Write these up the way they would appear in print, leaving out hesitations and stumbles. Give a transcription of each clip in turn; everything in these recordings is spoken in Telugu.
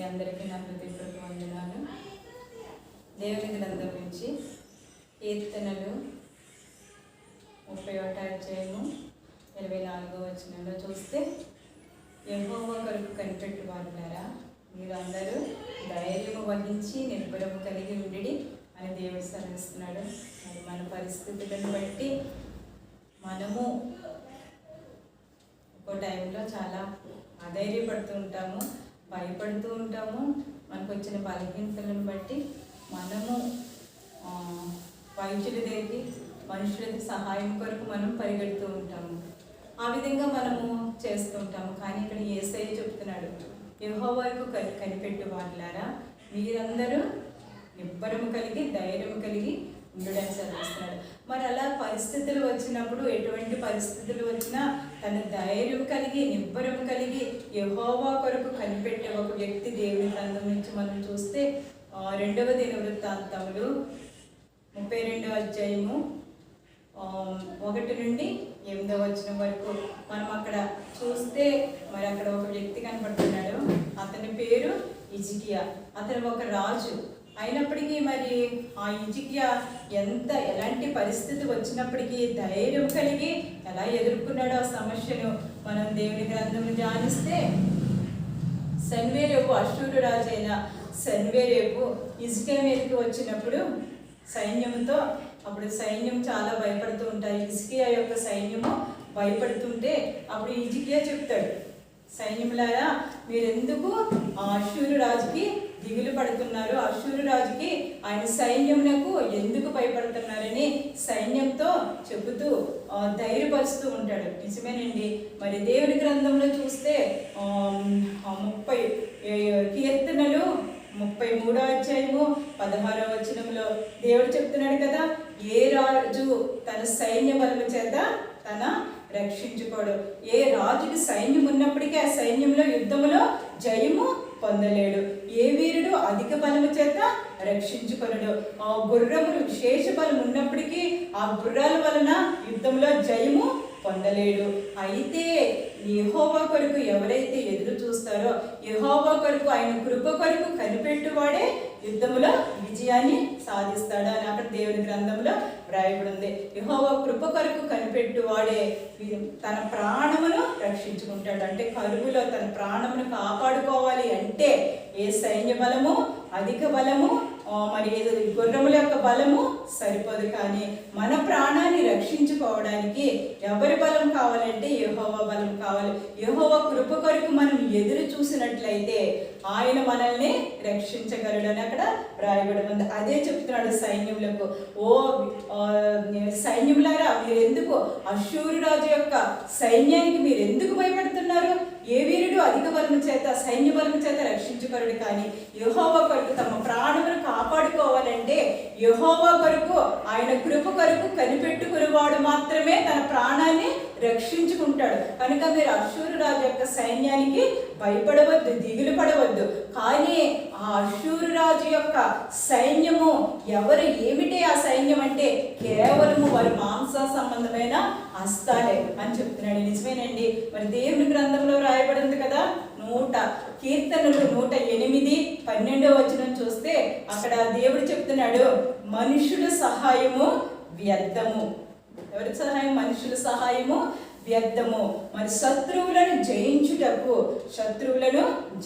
అందరికీ నా హృదయపూర్వక వందనాలు. దేవుని గ్రంథం నుంచి కీర్తనలు 31వ అధ్యాయము 24వ వచనంలో చూస్తే, యెహోవా కొరకు కనిపెట్టు వారులారా, మీరందరూ ధైర్యము వహించి నిర్భయము కలిగి ఉండి అని దేవుడు సెలవిస్తున్నాడు. మరి మన పరిస్థితులను బట్టి మనము ఒక్కో టైంలో చాలా అధైర్యపడుతూ ఉంటాము, భయపడుతూ ఉంటాము. మనకు వచ్చిన బలహీనతలను బట్టి మనము వైద్యుల దగ్గరికి, మనుషుల సహాయం కొరకు మనం పరిగెడుతూ ఉంటాము. ఆ విధంగా మనము చేస్తూ ఉంటాము. కానీ ఇక్కడ యేసయ్య చెప్తున్నాడు, యెహోవాకు కనిపెట్టు వారులారా, మీరందరూ నిబ్బరము కలిగి ధైర్యం కలిగి ఉండడానికి సెలవిస్తున్నాడు. మరి అలా పరిస్థితులు వచ్చినప్పుడు, ఎటువంటి పరిస్థితులు వచ్చినా తన ధైర్యం కలిగి నిబ్బరం కలిగి యెహోవా కొరకు కనిపెట్టే ఒక వ్యక్తి దేవుని గ్రంథం నుంచి మనం చూస్తే 2వ దినవృత్తాంతములు 32వ అధ్యాయము 1 నుండి 8వ వచనం వరకు మనం అక్కడ చూస్తే, మరి అక్కడ ఒక వ్యక్తి కనపడుతున్నాడు. అతని పేరు హిజ్కియా. అతను ఒక రాజు అయినప్పటికీ మరి ఆ హిజ్కియా ఎలాంటి పరిస్థితి వచ్చినప్పటికీ ధైర్యం కలిగి ఎలా ఎదుర్కొన్నాడో ఆ సమస్యను మనం దేవుని గ్రంథం ధ్యానిస్తే, సన్వేరేపు అష్షూరు రాజు అయిన సన్వేరేపు హిజ్కియా మీదకి వచ్చినప్పుడు సైన్యంతో, అప్పుడు సైన్యం చాలా భయపడుతూ ఉంటాయి. హిజ్కియా యొక్క సైన్యము భయపడుతుంటే అప్పుడు హిజ్కియా చెప్తాడు, సైన్యములారా, మీరెందుకు ఆ అష్షూరు రాజుకి దిగులు పడుతున్నారు? అష్షూరు రాజుకి, ఆయన సైన్యమునకు ఎందుకు భయపడుతున్నారని సైన్యంతో చెబుతూ ధైర్యపరుస్తూ ఉంటాడు. నిజమేనండి. మరి దేవుని గ్రంథంలో చూస్తే 30 కీర్తనలు 33వ అధ్యాయము 16వ వచనంలో దేవుడు చెప్తున్నాడు కదా, ఏ రాజు తన సైన్య బలము చేత తన రక్షించుకోడు. ఏ రాజుకి సైన్యం ఉన్నప్పటికీ ఆ సైన్యంలో యుద్ధములో జయము పొందలేడు. ఏ వీరుడు అధిక బలము చేత రక్షించుకొనడు. ఆ గుర్రములు విశేష బలం ఉన్నప్పటికీ ఆ గుర్రాల వలన యుద్ధంలో జయము పొందలేడు. అయితే యెహోవా కొరకు ఎవరైతే ఎదురు చూస్తారో, యెహోవా కొరకు, ఆయన కృప కొరకు కనిపెట్టువాడే యుద్ధములో విజయాన్ని సాధిస్తాడు అని అక్కడ దేవుని గ్రంథంలో వ్రాయబడి ఉంది. యెహోవా కృప కొరకు కనిపెట్టువాడే తన ప్రాణమును రక్షించుకుంటాడు. అంటే కరువులో తన ప్రాణమును కాపాడుకోవాలి అంటే ఏ సైన్య బలము, అధిక బలము, మరి గుర్రముల యొక్క బలము సరిపోదు. కానీ మన ప్రాణాన్ని రక్షించుకోవడానికి ఎవరి బలం కావాలంటే యెహోవా బలం కావాలి. యెహోవా కృప కొరకు మనం ఎదురు చూసినట్లయితే ఆయన మనల్ని రక్షించగలడు అని అక్కడ రాయబడి ఉంది. అదే చెప్తున్నాడు సైన్యములకు, ఓ సైన్యములారా, మీరు ఎందుకు అష్షూరు రాజు యొక్క సైన్యానికి మీరు ఎందుకు భయపడుతున్నారు? ఏ వీరుడు అధిక బలము చేత, సైన్య బలము చేత రక్షించుకోడు. కానీ యెహోవా కొరకు తమ ప్రాణమును కాపాడుకోవాలంటే యెహోవా కొరకు, ఆయన కృప కొరకు కనిపెట్టుకునేవాడు మాత్రమే తన ప్రాణాన్ని రక్షించుకుంటాడు. కనుక మీరు అష్షూరు రాజు యొక్క సైన్యానికి భయపడవద్దు, దిగులు పడవద్దు. కానీ ఆ అష్షూరు రాజు యొక్క సైన్యము ఎవరు, ఏమిటి ఆ సైన్యం అంటే కేవలము వారి మాంస సంబంధమైన హస్తాలే అని చెప్తున్నాడు. నిజమేనండి. మరి దేవుని గ్రంథంలో రాయబడింది కదా, కీర్తనలు 108 12వ వచనం చూస్తే అక్కడ దేవుడు చెప్తున్నాడు, మనుషుల సహాయము వ్యర్థము. ఎవరి సహాయం? మనుషుల సహాయము వ్యర్థము. మరి శత్రువులను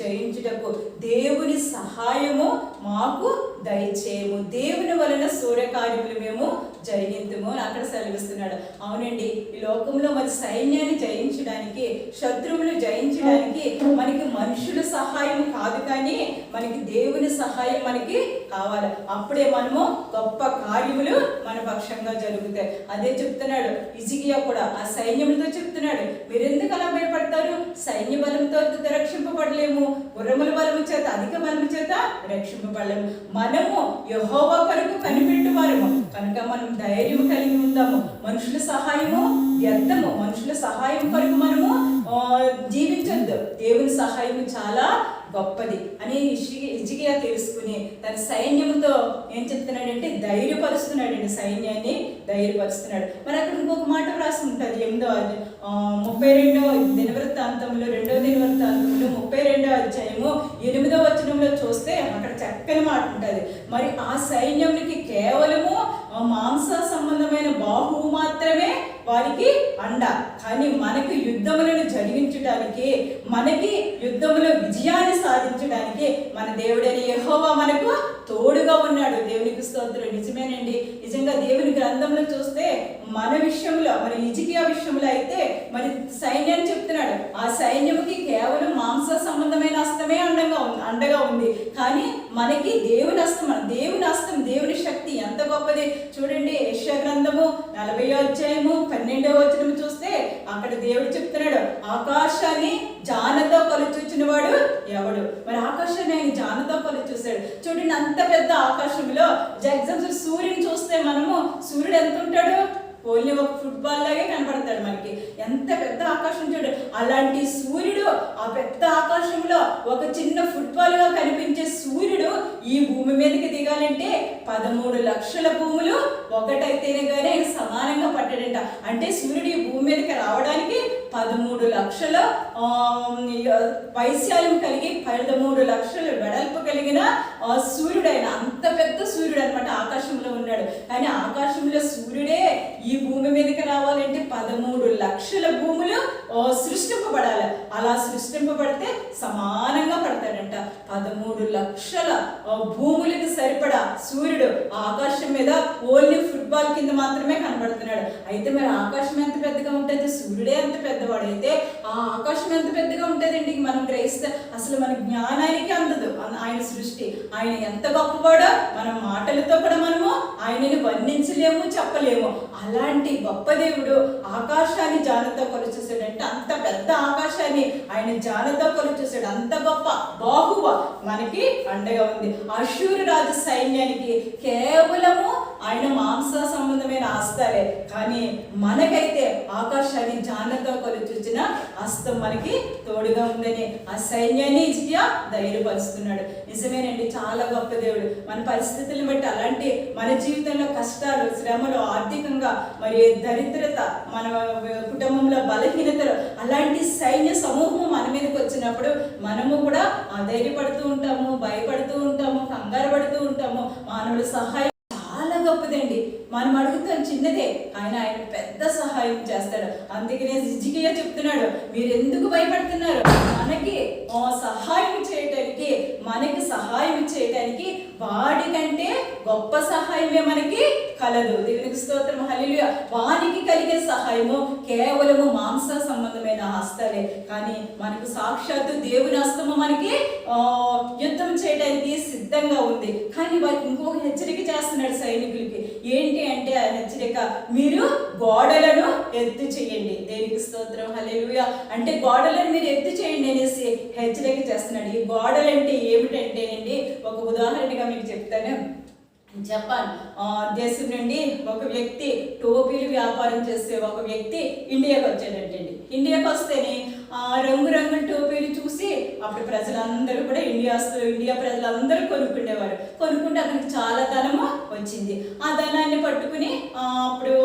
జయించుటకు దేవుని సహాయము మాకు దయచేయము, దేవుని వలన సూర్యకార్యములు మేము జరిగింతుము అని అక్కడ సెలవిస్తున్నాడు. అవునండి, ఈ లోకంలో మరి సైన్యాన్ని జయించడానికి, శత్రువులు జయించడానికి మనకి మనుషుల సహాయం కాదు, కానీ మనకి దేవుని సహాయం మనకి కావాలి. అప్పుడే మనము గొప్ప కార్యములు మన పక్షంగా జరుగుతాయి. అదే చెప్తున్నాడు హిజ్కియా కూడా ఆ సైన్యములతో చెప్తున్నాడు, మీరెందుకు అలా భయపడతారు? సైన్య బలంతో రక్షింపబడలేము, గుర్రముల బలము చేత, అధిక బలము చేత రక్షింపబడలేము. మనము యెహోవా కొరకు కనిపెట్టువారము కనుక మనం ధైర్యం కలిగి ఉందాము. మనుషుల సహాయము వ్యర్థము. మనుషుల సహాయం కొరకు మనము జీవించొద్దు. దేవుని సహాయం చాలా గొప్పది అని హిజ్కియా తెలుసుకుని తన సైన్యంతో ఏం చెప్తున్నాడంటే ధైర్యపరుస్తున్నాడండి, సైన్యాన్ని ధైర్యపరుస్తున్నాడు. మరి అక్కడ ఇంకొక మాట వ్రాసి ఉంటుంది 32వ దినవృత్తాంతంలో 2వ దినవృత్తాంతంలో 32వ అధ్యాయము 8వ వచనంలో చూస్తే అక్కడ చక్కని మాట ఉంటుంది. మరి ఆ సైన్యానికి కేవలము మాంస సంబంధమైన బాహువు మాత్రమే వారికి అండ. కానీ మనకి యుద్ధములను జరిగించడానికి, మనకి యుద్ధములో విజయాన్ని సాధించడానికి మన దేవుడైన యెహోవా మనకు తోడుగా ఉన్నాడు. దేవునికి స్తోత్రం. నిజమేనండి. నిజంగా దేవుని గ్రంథంలో చూస్తే మన విషయంలో, మరి హిజ్కియా విషయంలో అయితే మరి సైన్యాన్ని చెప్తున్నాడు. ఆ సైన్యముకి కేవలం మాంస సంబంధమైన హస్తమే అండగా ఉంది. కానీ మనకి దేవుని హస్తం, దేవుని హస్తం, దేవుని శక్తి ఎంత గొప్పది చూడండి. యెషయా గ్రంథము 40వ అధ్యాయము 12వ వచనం చూస్తే అక్కడ దేవుడు చెప్తున్నాడు, ఆకాశాన్ని జానతో కొలుచూచిన వాడు ఎవడు? మరి ఆకాశాన్ని ఆయన జానతో కొలుచూశాడు. చూడండి, అంత పెద్ద ఆకాశంలో ఎగ్జాంపుల్ సూర్యుని చూస్తే మనము, సూర్యుడు ఎంత ఉంటాడు? ఓన్లీ ఒక ఫుట్బాల్ లాగే కనపడతాడు మనకి. ఎంత పెద్ద ఆకాశం చూడు. అలాంటి సూర్యుడు, ఆ పెద్ద ఆకాశంలో ఒక చిన్న ఫుట్బాల్ గా కనిపించే సూర్యుడు ఈ భూమి మీదకి దిగాలంటే 13 లక్షల భూములు ఒకటైతేనే కానీ ఆయన సమానంగా పట్టాడంట. అంటే సూర్యుడు ఈ భూమి మీదకి రావడానికి 13 లక్షల వైశాల్యం కలిగి 13 లక్షల వెడల్పు కలిగిన సూర్యుడు. ఆయన అంత పెద్ద సూర్యుడు అనమాట ఆకాశంలో ఉన్నాడు. కానీ ఆకాశంలో సూర్యుడే ఈ భూమి మీదకి రావాలంటే 13 లక్షల భూములు సృష్టింపబడాలి. అలా సృష్టింపబడితే సమానంగా పడతాడంట. 13 లక్షల భూములకు సరిపడా సూర్యుడు ఆకాశం మీద ఓన్లీ ఫుట్బాల్ కింద మాత్రమే కనబడుతున్నాడు. అయితే మరి ఆకాశం ఎంత పెద్దగా ఉంటుంది? సూర్యుడే ఎంత పెద్దవాడైతే ఆ ఆకాశం ఎంత పెద్దగా ఉంటుందండి. మనం గ్రహిస్తే అసలు మన జ్ఞానానికి అందదు ఆయన సృష్టి. ఆయన ఎంత గొప్పవాడో మనం మాటలతో కూడా మనము ఆయనని వర్ణించలేము, చెప్పలేము. అలాంటి గొప్ప దేవుడు ఆకాశాన్ని జానతో కొలుచూసాడంటే, అంత పెద్ద ఆకాశాన్ని ఆయన జానతో కొలుచూసాడు. అంత గొప్ప బాహువ మనకి అండగా ఉంది. అష్షూరు రాజు సైన్యానికి కేవలము ఆయన మాంస సంబంధమైన హస్తాలే, కానీ మనకైతే ఆకాశాన్ని జానతో కొలుచూచిన హస్తం మనకి తోడుగా ఉందని ఆ సైన్యాన్ని హిజ్కియా ధైర్యపరుస్తున్నాడు. నిజమేనండి, చాలా గొప్ప దేవుడు. మన పరిస్థితులను బట్టి, అలాంటి మన జీవితంలో కష్టాలు, శ్రమలు, ఆర్థికంగా మరి దరిద్రత, మన కుటుంబంలో బలహీనతలు, అలాంటి సైన్య సమూహం మన మీదకి వచ్చినప్పుడు మనము కూడా ధైర్యపడుతూ ఉంటాము, భయపడుతూ ఉంటాము, కంగారు పడుతూ ఉంటాము. మానవుడి సహాయం చాలా గొప్పదండి. మనం అడుగుతాం చిన్నదే, ఆయన పెద్ద సహాయం చేస్తాడు. అందుకనే హిజ్కియా చెప్తున్నాడు, మీరు ఎందుకు భయపడుతున్నారు? మనకి సహాయం చేయటానికి, మనకి సహాయం చేయటానికి వాడి కంటే గొప్ప సహాయమే మనకి కలదు. దేవునికి స్తోత్రం, హల్లెలూయా. వానికి కలిగే సహాయము కేవలము మాంస సంబంధమైన హస్తాలే, కానీ మనకు సాక్షాత్తు దేవుని హస్తము మనకి యుద్ధం చేయడానికి సిద్ధంగా ఉంది. కానీ వారికి ఇంకొక హెచ్చరిక చేస్తున్నాడు సైనికులకి. ఏంటి అంటే ఆ హెచ్చరిక, మీరు గోడలను ఎత్తు చేయండి. దేనికి స్తోత్రం, హల్లెలూయా. అంటే గోడలను మీరు ఎత్తు చేయండి అనేసి హెచ్చరిక చేస్తున్నాడు. ఈ గోడలు అంటే ఏమిటంటేనండి, ఒక ఉదాహరణగా మీకు చెప్తాను. జపాన్ దేశం నుండి ఒక వ్యక్తి, టోపీలు వ్యాపారం చేసే ఒక వ్యక్తి ఇండియాకి వచ్చాడంటండి. ఇండియాకి వస్తేనే రంగురంగుల టోపీలు చూసి అప్పుడు ప్రజలందరూ కూడా ఇండియా ప్రజలందరూ కొనుక్కుండేవారు. కొనుక్కుంటే అతనికి చాలా ధనము వచ్చింది. ఆ ధనాన్ని పట్టుకుని అప్పుడు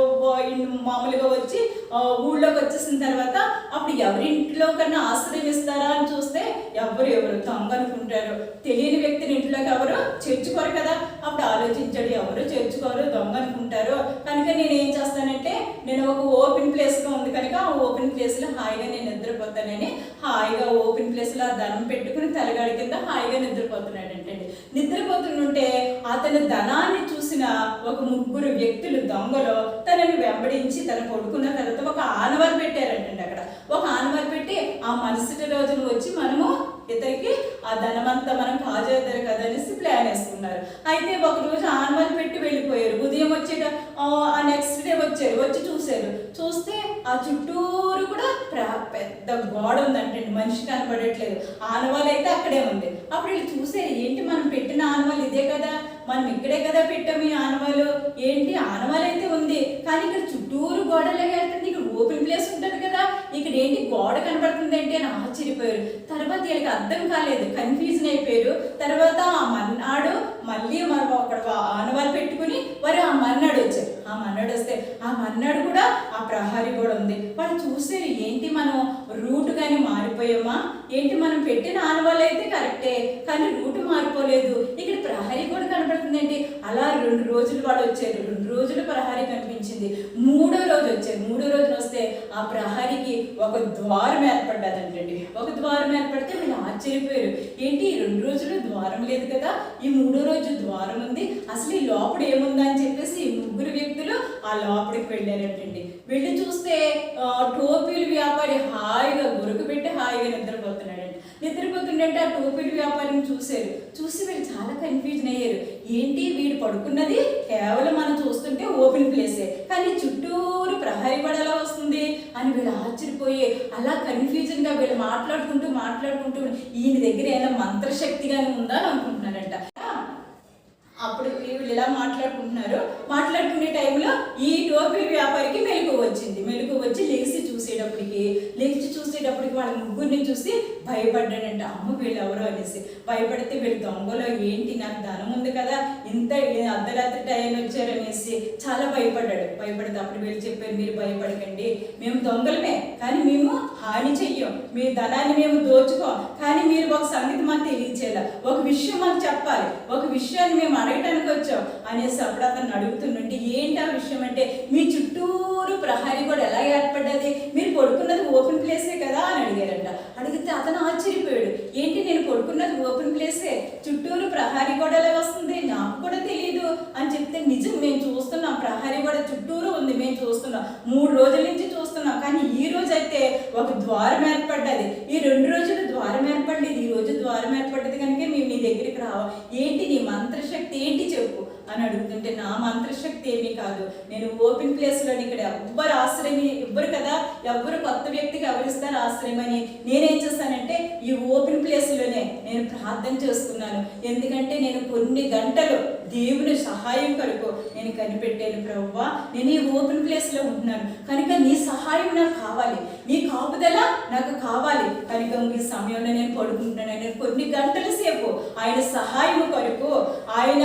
మామూలుగా వచ్చి ఊళ్ళోకి వచ్చేసిన తర్వాత అప్పుడు ఎవరింట్లో కన్నా ఆశ్రయం ఇస్తారా అని చూస్తే ఎవరు దొంగ అనుకుంటారు. తెలియని వ్యక్తిని ఇంట్లోకి ఎవరు చేర్చుకోరు కదా. అప్పుడు ఆలోచించాడు, ఎవరు చేర్చుకోరు, దొంగ అనుకుంటారు. కనుక నేను ఏం చేస్తానంటే, నేను ఒక ఓపెన్ ప్లేస్గా ఉంది కనుక ఆ ఓపెన్ ప్లేస్లో హాయిగా నేను నిద్రపోతానని హాయిగా ఓపెన్ ప్లేస్లో ధనం పెట్టుకుని తలగాడి కింద హాయిగా నిద్రపోతున్నాడంటే, నిద్రపోతుంటే అతని ధనాన్ని చూసిన ఒక 3 వ్యక్తులు దొంగలు తనని వెంబడించి తన పడుకున్న తర్వాత ఒక ఆనవాలు పెట్టారంటండి. అక్కడ ఒక ఆనవాలు పెట్టి ఆ మరుసటి రోజున వచ్చి మనము ఇతనికి ఆ ధనమంతా మనం కాజేద్దరు కదా అనేసి ప్లాన్ వేసుకున్నారు. అయితే ఒక రోజు ఆనవాలు పెట్టి వెళ్ళిపోయారు. ఉదయం వచ్చేట ఆ నెక్స్ట్ డే వచ్చి చూస్తే ఆ చుట్టూరు కూడా పెద్ద గోడ ఉందంటే మనిషి కనపడట్లేదు. ఆనవాలు అయితే అక్కడే ఉంది. అప్పుడు వీళ్ళు చూసారు, ఏంటి మనం పెట్టిన ఆనవాలు ఇదే కదా, మనం ఇక్కడే కదా పెట్టాము ఈ ఆనవాలు, ఏంటి ఆనవాలు అయితే ఉంది కానీ ఇక్కడ చుట్టూరు గోడలే వెళ్తుంది, ఇక్కడ ఓపెన్ ప్లేస్ ఉంటుంది కదా, ఇక్కడ ఏంటి గోడ కనబడుతుంది ఏంటి అని ఆశ్చర్యపోయారు. తర్వాత వీళ్ళకి అర్థం కాలేదు, కన్ఫ్యూజన్ అయిపోయారు. తర్వాత ఆ మన్నాడు మళ్ళీ మనం అక్కడ ఆనవాళ్ళు పెట్టుకుని వారు ఆ మన్నాడు వచ్చారు. ఆ మన్నాడు వస్తే ఆ మన్నాడు కూడా ఆ ప్రహరీ గోడ ఉంది. వాళ్ళు చూసారు, ఏంటి మనం రూట్ కానీ మారిపోయామా ఏంటి, మనం పెట్టిన ఆనవాళ్ళు అయితే కరెక్టే కానీ రూట్ మారిపోలేదు, ఇక్కడ ప్రహరీ గోడ కనబడుతుందండి. అలా 2 రోజులు వాళ్ళు వచ్చారు. 2 రోజులు ప్రహరీ కనిపించింది. 3వ రోజు వచ్చారు. 3వ రోజున వస్తే ఆ ప్రహరీకి ఒక ద్వారం ఏర్పడ్డదంటండి. ఒక ద్వారం ఏర్పడితే వీళ్ళు ఆశ్చర్యపోయారు, ఏంటి 2 రోజులు ద్వారం లేదు కదా, ఈ 3వ రోజు ద్వారం ఉంది, అసలు ఈ లోపల ఏముందా అని చెప్పేసి ఈ 3 వ్యక్తులు ఆ లోపలికి వెళ్ళారంటండి. వెళ్ళి చూస్తే టోపీల వ్యాపారి హాయిగా గురుకు పెట్టి హాయిగా నిద్రపోతున్నాడండి. నిద్రపోతుండంటే ఆ టోపీల వ్యాపారిని చూశారు. చూసి వీళ్ళు చాలా కన్ఫ్యూజన్ అయ్యారు, ఏంటి వీడు పడుకున్నది కేవలం మనం చూస్తుంటే ఓపెన్ ప్లేసే కానీ చుట్టూరు ప్రహరీ గోడ ఎలా వస్తుంది అని వీళ్ళు ఆశ్చర్యపోయి అలా కన్ఫ్యూజన్గా వీళ్ళు మాట్లాడుకుంటూ ఈయన దగ్గర ఏమైనా మంత్రశక్తిగానే ఉందా అని అనుకుంటున్నారంట. అప్పుడు వీళ్ళు ఇలా మాట్లాడుకునే టైంలో ఈ టోపీ వ్యాపారికి మెలకువ వచ్చి లేచి చూసేటప్పటికి వాళ్ళ ముగ్గురిని చూసి భయపడ్డాడంట. అమ్మ వీళ్ళు ఎవరో అనేసి భయపడితే వీళ్ళు దొంగలో ఏంటి, నాకు ధనం ఉంది కదా, ఇంత అర్ధరాత్రి టైం వచ్చారనేసి చాలా భయపడితే అప్పుడు వీళ్ళు చెప్పారు, మీరు భయపడకండి, మేము దొంగలమే కానీ మేము హాని చెయ్యం, మీ ధనాన్ని మేము దోచుకోం, కానీ మీరు ఒక సంగతి మాకు తెలియచేయాలి, ఒక విషయం మాకు చెప్పాలి, ఒక విషయాన్ని మేము అడగటానికి వచ్చాం అనేసి అప్పుడు అతను అడుగుతుంటే ఏంటి ఆ విషయం అంటే, మీ చుట్టూరు ప్రహరీ కూడా ఎలా ఏర్పడ్డది, మీరు పడుకున్నది ఓపెన్ ప్లేసే కదా అని అడిగారంట. అడిగితే అతను ఆశ్చర్యపోయాడు, ఏంటి నేను పడుకున్నది ఓపెన్ ప్లేసే, చుట్టూరు ప్రహరీ గోడ ఎలా వస్తుంది, నాకు కూడా తెలియదు అని చెప్తే, నిజం మేము చూస్తున్నాం, ప్రహరీ గోడ చుట్టూరు ఉంది, మేము చూస్తున్నాం, 3 రోజుల నుంచి చూస్తున్నాం, కానీ ఈ రోజు అయితే ఒక ద్వారం ఏర్పడ్డది, ఈ 2 రోజులు ద్వారం ఏర్పడలేదు, ఈ రోజు ద్వారం ఏర్పడ్డది కనుక మేము నీ దగ్గరికి రావాలి, ఏంటి నీ మంత్రశక్తి ఏంటి చెప్పు అని అడుగుతుంటే, నా మంత్రశక్తి ఏమీ కాదు, నేను ఓపెన్ ప్లేస్లోని ఇక్కడ ఎవ్వరు ఆశ్రయం ఇవ్వరు కదా, ఎవ్వరు కొత్త వ్యక్తికి ఎవరిస్తారు ఆశ్రయం అని నేనేం చేస్తానంటే ఈ ఓపెన్ ప్లేస్లోనే నేను ప్రార్థన చేసుకున్నాను, ఎందుకంటే నేను కొన్ని గంటలు దేవుని సహాయం కొరకు నేను కనిపెట్టాను ప్రభువా, నేను ఈ ఓపెన్ ప్లేస్లో ఉంటున్నాను కనుక నీ సహాయం నాకు కావాలి, నీ కాపుదల నాకు కావాలి కనుక ఈ సమయంలో నేను పడుకుంటున్నాను. నేను కొన్ని గంటల సేపు ఆయన సహాయం కొరకు ఆయన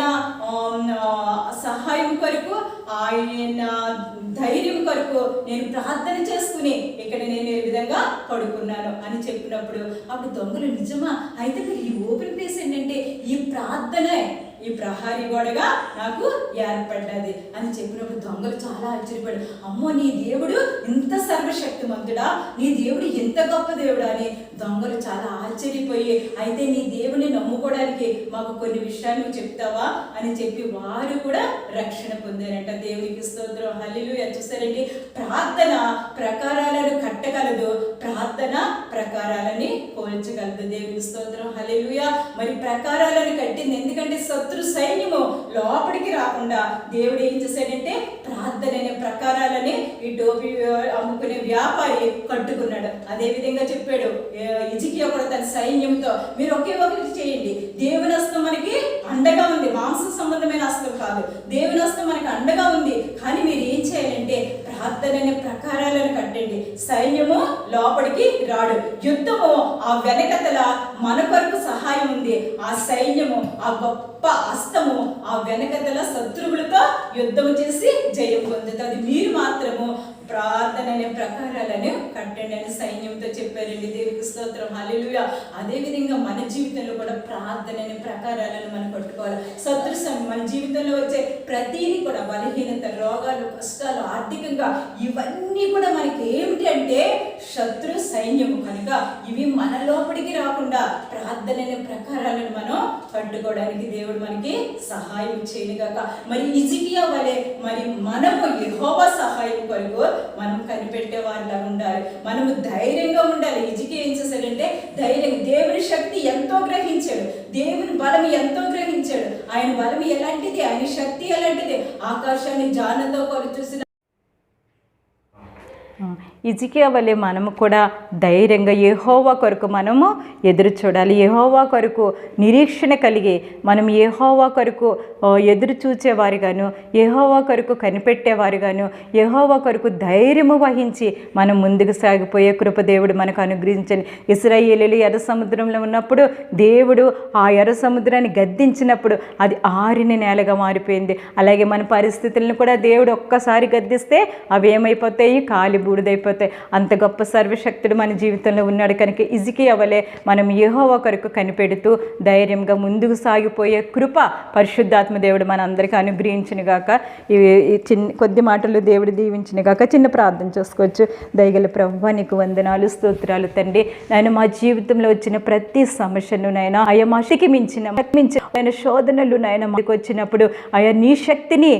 ధైర్యం కొరకు నేను ప్రార్థన చేసుకుని ఇక్కడ నేను ఏ విధంగా పడుకున్నాను అని చెప్పినప్పుడు అప్పుడు దొంగలు నిజమా అయితే ఈ ఓపెన్ ప్లేస్ ఏంటంటే ఈ ప్రార్థనే ఈ ప్రహరీ గోడగా నాకు ఏర్పడ్డది అని చెప్పినప్పుడు దొంగలు చాలా ఆశ్చర్యపడు, అమ్మో నీ దేవుడు ఇంత సర్వశక్తిమంతుడా, నీ దేవుడు ఎంత గొప్ప దేవుడా అని దొంగలు చాలా ఆశ్చర్యపోయి, అయితే నీ దేవుని నమ్ముకోవడానికి మాకు కొన్ని విషయాలు నువ్వు చెప్తావా అని చెప్పి వారు కూడా రక్షణ పొందారంట. దేవునికి స్తోత్రం, హల్లెలూయా. చూస్తారండి, ప్రార్థన ప్రకారాలను కట్టగలదు, ప్రార్థన ప్రకారాలని పోల్చగలదు. దేవునికి స్తోత్రం, హల్లెలూయా. మరి ప్రకారాలను కట్టింది ఎందుకంటే శత్రు సైన్యము లోపలికి రాకుండా దేవుడు ఏం చేశాడంటే ప్రార్థన అనే ప్రకారాలని ఈ టోపీ అమ్ముకునే వ్యాపారి కట్టుకున్నాడు. అదే విధంగా చెప్పాడు హిజ్కియా కూడా తన సైన్యంతో, మీరు ఒకే ఒకటి చేయండి, దేవుని హస్తం మనకి అండగా ఉంది, మాంస సంబంధమైన హస్తం కాదు, దేవుని హస్తం మనకి అండగా ఉంది, కానీ మీరు ఏం చేయాలంటే ప్రార్థన అనే ప్రకారాలను కట్టండి, సైన్యము లోపలికి రాడు, యుద్ధము ఆ వెనకతల మన కొరకు సహాయం ఉంది, ఆ సైన్యము ఆ గొప్ప హస్తము ఆ వెనకతల శత్రువులతో యుద్ధము చేసి జయం పొందుతుంది, మీరు మాత్రము ప్రార్థన అనే ప్రకారాలను కట్టండి అని సైన్యంతో చెప్పారండి. దేవునికి స్తోత్రం, హల్లెలూయా. అదేవిధంగా మన జీవితంలో కూడా ప్రార్థన అనే ప్రకారాలను మనం పట్టుకోవాలి. మన జీవితంలో వచ్చే ప్రతిదీ కూడా బలహీనత, రోగాలు, కష్టాలు, ఆర్థికంగా ఇవన్నీ కూడా మనకి ఏమిటి అంటే శత్రు సైన్యము కనుక ఇవి మన లోపలికి రాకుండా ప్రార్థన అనే ప్రకారాలను మనం పట్టుకోవడానికి దేవుడు మనకి సహాయం చేయనుగాక. మరి హిజ్కియా వలె మరి మనము యెహోవా సహాయం కొరకు మనం కనిపెట్టే వారిలా ఉండాలి, మనము ధైర్యంగా ఉండాలి. హిజ్కియా ఏం చేశాడంటే ధైర్యం, దేవుని శక్తి ఎంతో గ్రహించాడు, దేవుని బలం ఎంతో గ్రహించాడు, ఆయన బలం ఎలాంటిది, ఆయన శక్తి ఎలాంటిది, ఆకాశాన్ని జానతో కొలు చూసిన హిజ్కియా వలె మనము కూడా ధైర్యంగా యెహోవా కొరకు మనము ఎదురు చూడాలి. యెహోవా కొరకు నిరీక్షణ కలిగి మనం యెహోవా కొరకు ఎదురు చూచేవారిగాను, యెహోవా కొరకు కనిపెట్టేవారిగాను, యెహోవా కొరకు ధైర్యము వహించి మనం ముందుకు సాగిపోయే కృప దేవుడు మనకు అనుగ్రహించని. ఇశ్రాయేలీయులు ఎర్ర సముద్రంలో ఉన్నప్పుడు దేవుడు ఆ ఎర్ర సముద్రాన్ని గద్దించినప్పుడు అది ఆరిన నేలగా మారిపోయింది. అలాగే మన పరిస్థితులను కూడా దేవుడు ఒక్కసారి గద్దిస్తే అవి ఏమైపోతాయి? కాలి బూడిదైపోతాయి. అంత గొప్ప సర్వశక్తుడు మన జీవితంలో ఉన్నాడు కనుక హిజ్కియా వలె మనం యెహోవా కొరకు కనిపెడుతూ ధైర్యంగా ముందుకు సాగిపోయే కృప పరిశుద్ధాత్మ దేవుడు మన అందరికీ అనుగ్రహించును గాక. ఈ కొద్ది మాటలు దేవుడు దీవించును గాక. చిన్న ప్రార్థన చేసుకోవచ్చు. దయగల ప్రభువా నీకు వందనాలు, స్తోత్రాలు తండ్రి. నాయన మా జీవితంలో వచ్చిన ప్రతి సమస్యను నాయన అయ్యా మా శక్తికి మించిన ఆయన శోధనలు నాయన మాకు వచ్చినప్పుడు అయ్యా నీ శక్తిని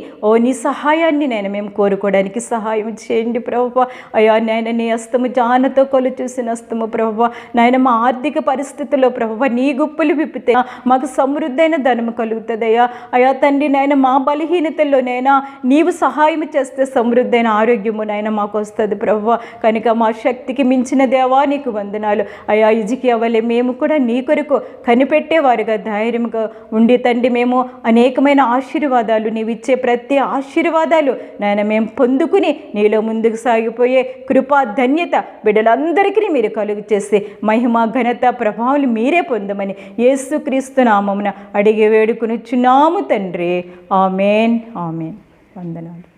నీ సహాయాన్ని నేను మేము కోరుకోవడానికి సహాయం చేయండి ప్రభువా. అయ్యా నాయన నీ హస్తము జానతో కొలు చూసిన హస్తము ప్రభువా. నాయన మా ఆర్థిక పరిస్థితుల్లో ప్రభువా నీ గుప్పులు విప్పితే మాకు సమృద్ధైన ధనము కలుగుతుంది అయ్యా. అయ్యా తండ్రి నాయన మా బలహీనతల్లోనైనా నీవు సహాయం చేస్తే సమృద్ధైన ఆరోగ్యము నాయన మాకు వస్తుంది ప్రభువా. కనుక మా శక్తికి మించిన దేవా నీకు వందనాలు అయ్యా. హిజ్కియా వలె మేము కూడా నీ కొరకు కనిపెట్టేవారుగా ధైర్యంగా ఉండి తండ్రి మేము అనేకమైన ఆశీర్వాదాలు నీవు ఇచ్చే ప్రతి ఆశీర్వాదాలు నాయన మేము పొందుకుని నీలో ముందుకు సాగిపోయే కృపా ధన్యత బిడ్డలందరికీ మీరు కలుగు చేసి మహిమ ఘనత ప్రభావాలు మీరే పొందమని యేసుక్రీస్తు నామమున అడిగి వేడుకొనుచున్నాము తండ్రి. ఆమేన్ ఆమేన్. వందనాలు.